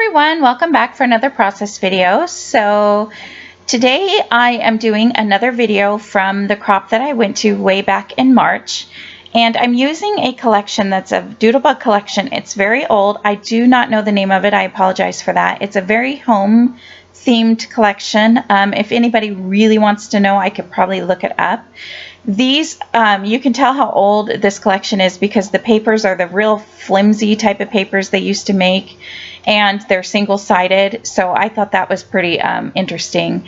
everyone, welcome back for another process video. So today I am doing another video from the crop that I went to way back in March, and I'm using a collection that's a Doodlebug collection. It's very old. I do not know the name of it. I apologize for that. It's a very home themed collection. If anybody really wants to know, I could probably look it up. These, you can tell how old this collection is because the papers are the real flimsy type of papers they used to make, and they're single-sided, so I thought that was pretty interesting.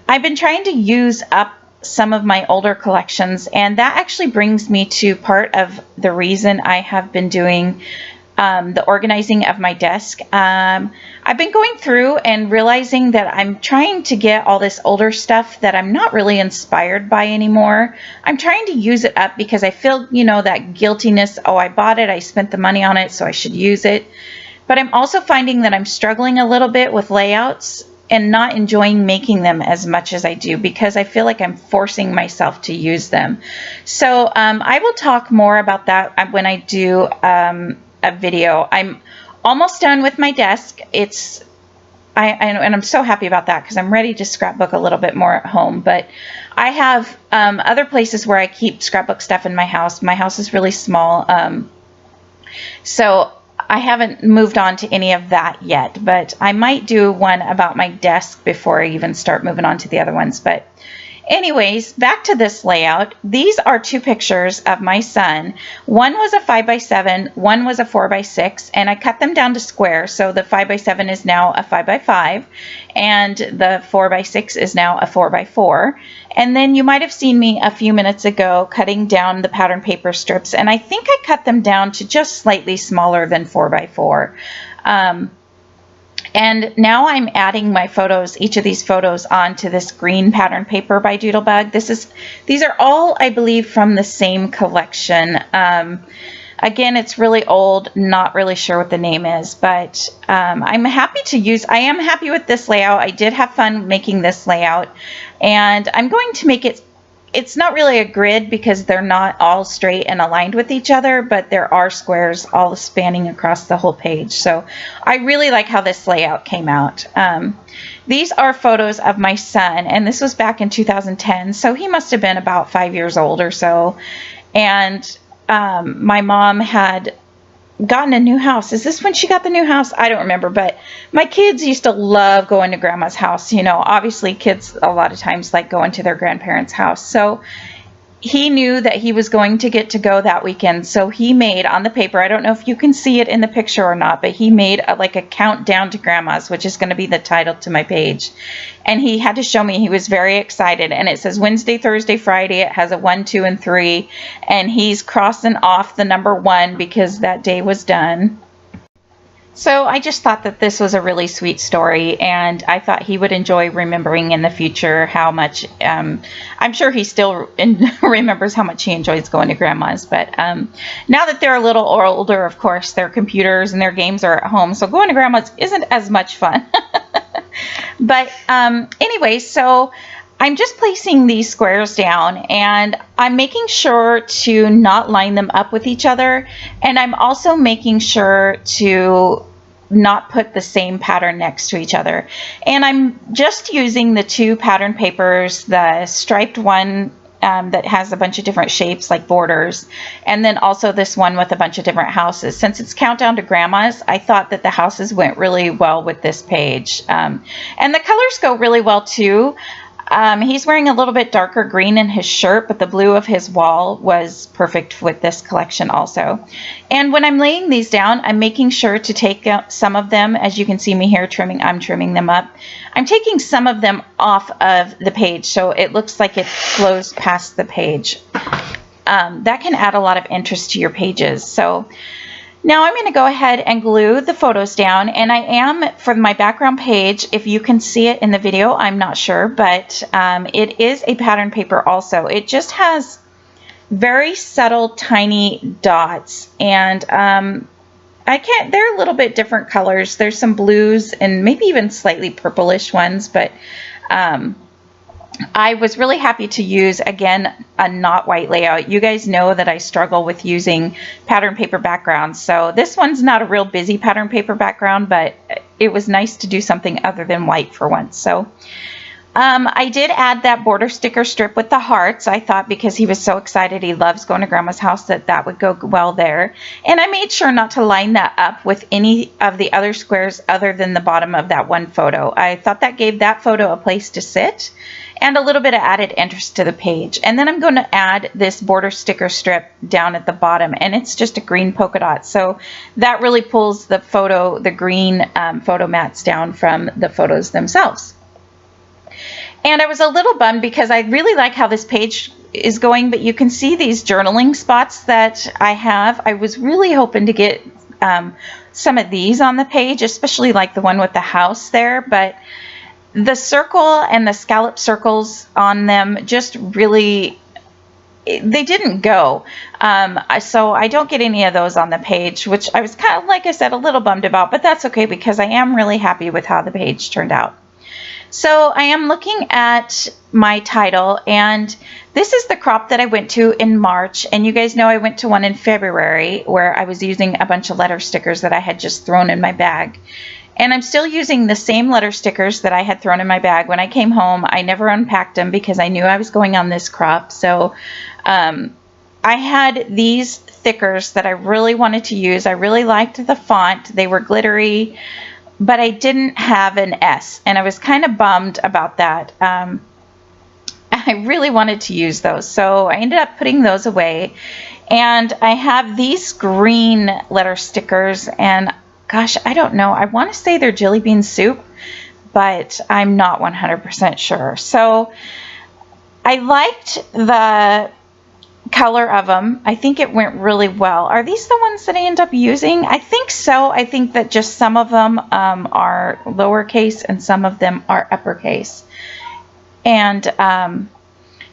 I've been trying to use up some of my older collections, and that actually brings me to part of the reason I have been doing the organizing of my desk. I've been going through and realizing that I'm trying to get all this older stuff that I'm not really inspired by anymore. I'm trying to use it up because I feel, you know, that guiltiness. Oh, I bought it, I spent the money on it, so I should use it. But I'm also finding that I'm struggling a little bit with layouts and not enjoying making them as much as I do because I feel like I'm forcing myself to use them. So I will talk more about that when I do a video. I'm almost done with my desk. And I'm so happy about that because I'm ready to scrapbook a little bit more at home. But I have other places where I keep scrapbook stuff in my house. My house is really small, so I haven't moved on to any of that yet. But I might do one about my desk before I even start moving on to the other ones. But anyways, back to this layout. These are two pictures of my son. One was a 5x7, one was a 4x6, and I cut them down to square. So the 5x7 is now a 5x5, and the 4x6 is now a 4x4. And then you might have seen me a few minutes ago cutting down the pattern paper strips, and I think I cut them down to just slightly smaller than 4x4. And now I'm adding my photos, each of these photos, onto this green pattern paper by Doodlebug. These are all, I believe, from the same collection. Again, it's really old, not really sure what the name is, but I'm happy to use, I am happy with this layout. I did have fun making this layout, and I'm going to make it, it's not really a grid because they're not all straight and aligned with each other, but there are squares all spanning across the whole page. So I really like how this layout came out. These are photos of my son, and this was back in 2010, so he must have been about 5 years old or so. And my mom had gotten a new house. Is this when she got the new house? I don't remember, but my kids used to love going to grandma's house. You know, obviously kids a lot of times like going to their grandparents' house. So he knew that he was going to get to go that weekend. So he made on the paper, I don't know if you can see it in the picture or not, but he made like a countdown to grandma's, which is going to be the title to my page. And he had to show me, he was very excited. And it says Wednesday, Thursday, Friday. It has a 1, 2, and 3. And he's crossing off the number 1 because that day was done. So I just thought that this was a really sweet story, and I thought he would enjoy remembering in the future how much, I'm sure he still remembers how much he enjoys going to grandma's, but now that they're a little older, of course, their computers and their games are at home, so going to grandma's isn't as much fun. But anyway, so I'm just placing these squares down, and I'm making sure to not line them up with each other, and I'm also making sure to not put the same pattern next to each other. And I'm just using the two pattern papers, the striped one that has a bunch of different shapes like borders, and then also this one with a bunch of different houses. Since it's Countdown to Grandma's, I thought that the houses went really well with this page. And the colors go really well too. He's wearing a little bit darker green in his shirt, but the blue of his wall was perfect with this collection also. And when I'm laying these down, I'm making sure to take out some of them. As you can see me here I'm trimming them up. I'm taking some of them off of the page so it looks like it flows past the page. That can add a lot of interest to your pages. So now I'm going to go ahead and glue the photos down, and I am, for my background page, if you can see it in the video, I'm not sure, but it is a pattern paper also. It just has very subtle tiny dots, and they're a little bit different colors. There's some blues and maybe even slightly purplish ones, but I was really happy to use, again, a not white layout. You guys know that I struggle with using pattern paper backgrounds. So this one's not a real busy pattern paper background, but it was nice to do something other than white for once. So I did add that border sticker strip with the hearts. I thought because he was so excited, he loves going to Grandma's house, that that would go well there. And I made sure not to line that up with any of the other squares other than the bottom of that one photo. I thought that gave that photo a place to sit and a little bit of added interest to the page. And then I'm going to add this border sticker strip down at the bottom, and it's just a green polka dot. So that really pulls the photo, the green photo mats down from the photos themselves. And I was a little bummed because I really like how this page is going, but you can see these journaling spots that I have. I was really hoping to get some of these on the page, especially like the one with the house there, but the circle and the scallop circles on them just really, they didn't go. So I don't get any of those on the page, which I was kind of, like I said, a little bummed about, but that's okay because I am really happy with how the page turned out. So I am looking at my title, and this is the crop that I went to in March, and you guys know I went to one in February where I was using a bunch of letter stickers that I had just thrown in my bag. And I'm still using the same letter stickers that I had thrown in my bag when I came home. I never unpacked them because I knew I was going on this crop. So I had these thickers that I really wanted to use. I really liked the font. They were glittery, but I didn't have an S, and I was kind of bummed about that. I really wanted to use those, so I ended up putting those away. And I have these green letter stickers, and gosh, I don't know. I want to say they're jelly bean soup, but I'm not 100% sure. So I liked the color of them. I think it went really well. Are these the ones that I end up using? I think so. I think that just some of them are lowercase and some of them are uppercase. And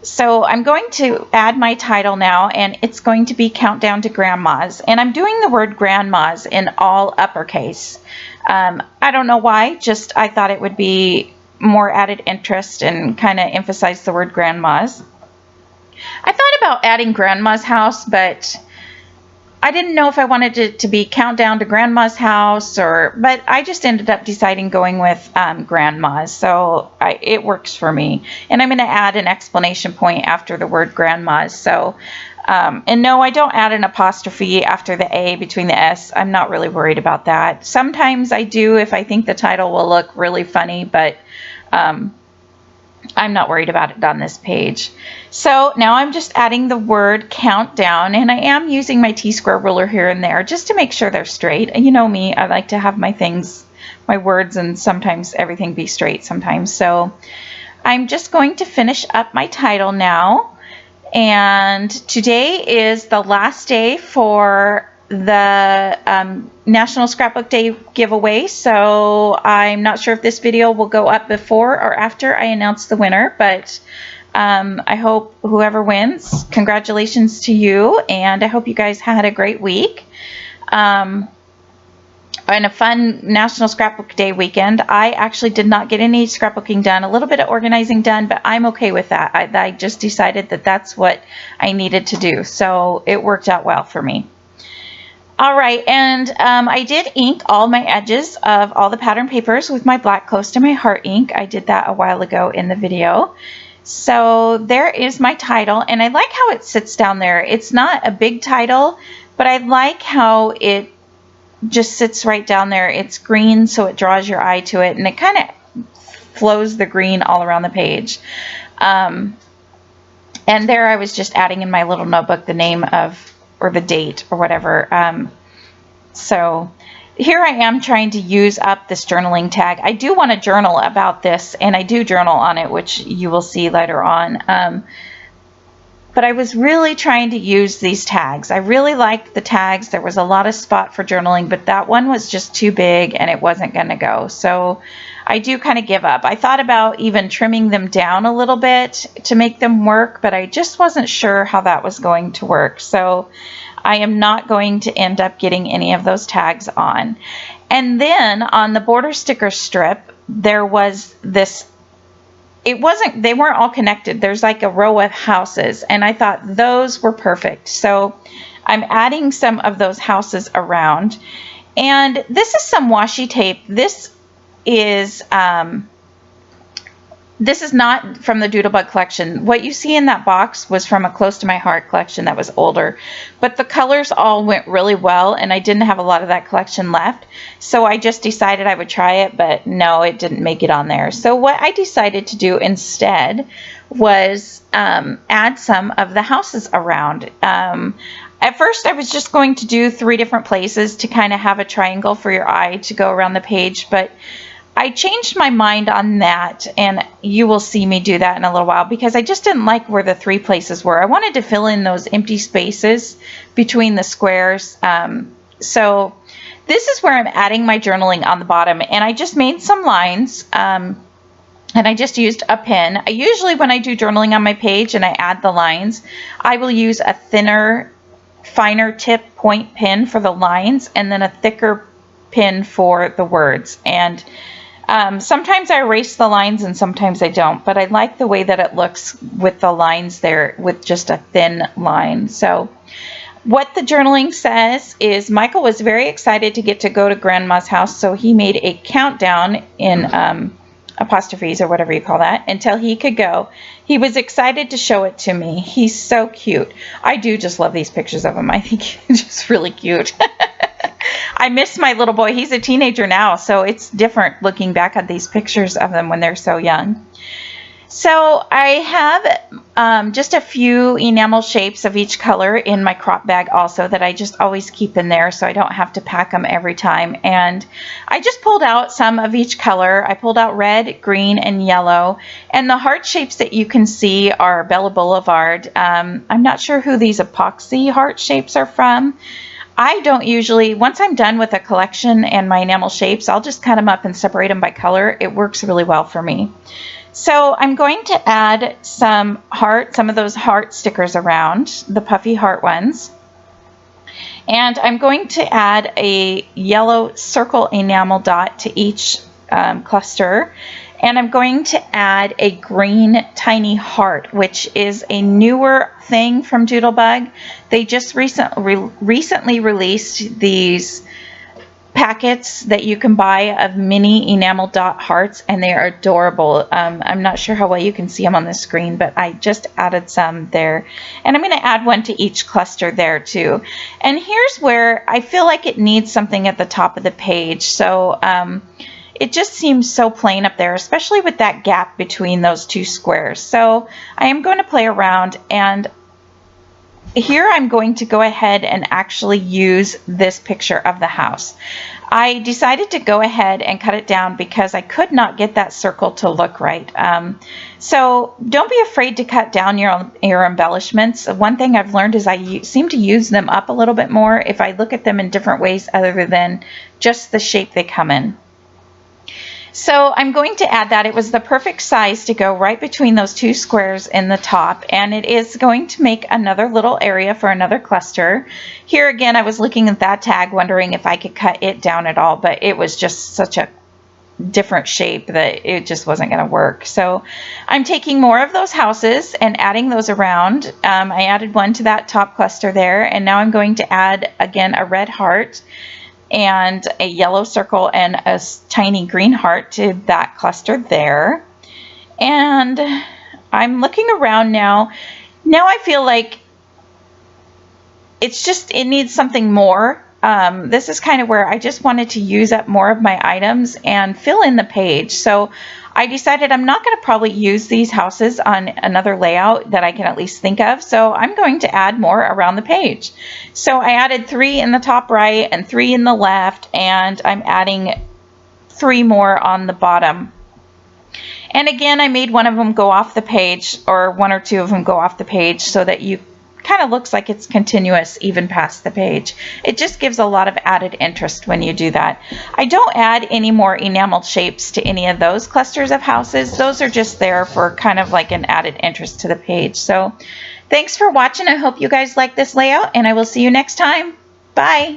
so I'm going to add my title now, and it's going to be Countdown to Grandma's. And I'm doing the word grandma's in all uppercase. I don't know why, just I thought it would be more added interest and kind of emphasize the word grandma's. I thought about adding Grandma's house, but I didn't know if I wanted it to be Countdown to Grandma's house, but I just ended up deciding going with Grandma's, so it works for me. And I'm going to add an exclamation point after the word Grandma's. So, and no, I don't add an apostrophe after the A between the S. I'm not really worried about that. Sometimes I do if I think the title will look really funny, but I'm not worried about it on this page. So now I'm just adding the word countdown, and I am using my T-square ruler here and there just to make sure they're straight. And you know me, I like to have my things, my words, and sometimes everything be straight sometimes. So I'm just going to finish up my title now. And today is the last day for the National Scrapbook Day giveaway, so I'm not sure if this video will go up before or after I announce the winner, but I hope whoever wins, congratulations to you, and I hope you guys had a great week and a fun National Scrapbook Day weekend. I actually did not get any scrapbooking done, a little bit of organizing done, but I'm okay with that. I just decided that that's what I needed to do, so it worked out well for me. All right, and I did ink all my edges of all the pattern papers with my black close to my heart ink. I did that a while ago in the video. So there is my title, and I like how it sits down there. It's not a big title, but I like how it just sits right down there. It's green, so it draws your eye to it, and it kind of flows the green all around the page. And there I was just adding in my little notebook the name of, or the date or whatever. So here I am trying to use up this journaling tag. I do want to journal about this, and I do journal on it, which you will see later on. But I was really trying to use these tags. I really liked the tags. There was a lot of spot for journaling, but that one was just too big and it wasn't going to go. So I do kind of give up. I thought about even trimming them down a little bit to make them work, but I just wasn't sure how that was going to work. So I am not going to end up getting any of those tags on. And then on the border sticker strip, there was this, they weren't all connected. There's like a row of houses, and I thought those were perfect. So I'm adding some of those houses around. And this is some washi tape. This is this is not from the Doodlebug collection. What you see in that box was from a Close to My Heart collection that was older. But the colors all went really well, and I didn't have a lot of that collection left. So I just decided I would try it, but no, it didn't make it on there. So what I decided to do instead was add some of the houses around. At first, I was just going to do 3 different places to kind of have a triangle for your eye to go around the page, but I changed my mind on that, and you will see me do that in a little while, because I just didn't like where the 3 places were. I wanted to fill in those empty spaces between the squares. So this is where I'm adding my journaling on the bottom, and I just made some lines, and I just used a pen. I usually, when I do journaling on my page and I add the lines, I will use a thinner, finer tip point pen for the lines, and then a thicker pen for the words. And sometimes I erase the lines and sometimes I don't, but I like the way that it looks with the lines there with just a thin line. So what the journaling says is Michael was very excited to get to go to Grandma's house, so he made a countdown in apostrophes or whatever you call that until he could go. He was excited to show it to me. He's so cute. I do just love these pictures of him. I think he's just really cute. I miss my little boy. He's a teenager now, so it's different looking back at these pictures of them when they're so young. So I have just a few enamel shapes of each color in my crop bag also that I just always keep in there, so I don't have to pack them every time. And I just pulled out some of each color. I pulled out red, green, and yellow. And the heart shapes that you can see are Bella Boulevard. I'm not sure who these epoxy heart shapes are from. I don't usually, once I'm done with a collection and my enamel shapes, I'll just cut them up and separate them by color. It works really well for me. So I'm going to add some of those heart stickers around, the puffy heart ones. And I'm going to add a yellow circle enamel dot to each cluster. And I'm going to add a green tiny heart, which is a newer thing from Doodlebug. They just recently released these packets that you can buy of mini enamel dot hearts, and they are adorable. I'm not sure how well you can see them on the screen, but I just added some there. And I'm going to add one to each cluster there too. And here's where I feel like it needs something at the top of the page. So it just seems so plain up there, especially with that gap between those 2 squares. So I am going to play around, and here I'm going to go ahead and actually use this picture of the house. I decided to go ahead and cut it down because I could not get that circle to look right. So don't be afraid to cut down your embellishments. One thing I've learned is I seem to use them up a little bit more if I look at them in different ways other than just the shape they come in. So I'm going to add that. It was the perfect size to go right between those 2 squares in the top, and it is going to make another little area for another cluster. Here again, I was looking at that tag wondering if I could cut it down at all, but it was just such a different shape that it just wasn't going to work. So I'm taking more of those houses and adding those around. I added one to that top cluster there, and now I'm going to add again a red heart and a yellow circle and a tiny green heart to that cluster there. And I'm looking around now. Now I feel like it needs something more. This is kind of where I just wanted to use up more of my items and fill in the page. So I decided I'm not going to probably use these houses on another layout that I can at least think of. So I'm going to add more around the page. So I added 3 in the top right and 3 in the left, and I'm adding 3 more on the bottom. And again, I made one of them go off the page, or 1 or 2 of them go off the page, so that you kind of looks like it's continuous even past the page. It just gives a lot of added interest when you do that. I don't add any more enameled shapes to any of those clusters of houses. Those are just there for kind of like an added interest to the page. So thanks for watching. I hope you guys like this layout, and I will see you next time. Bye.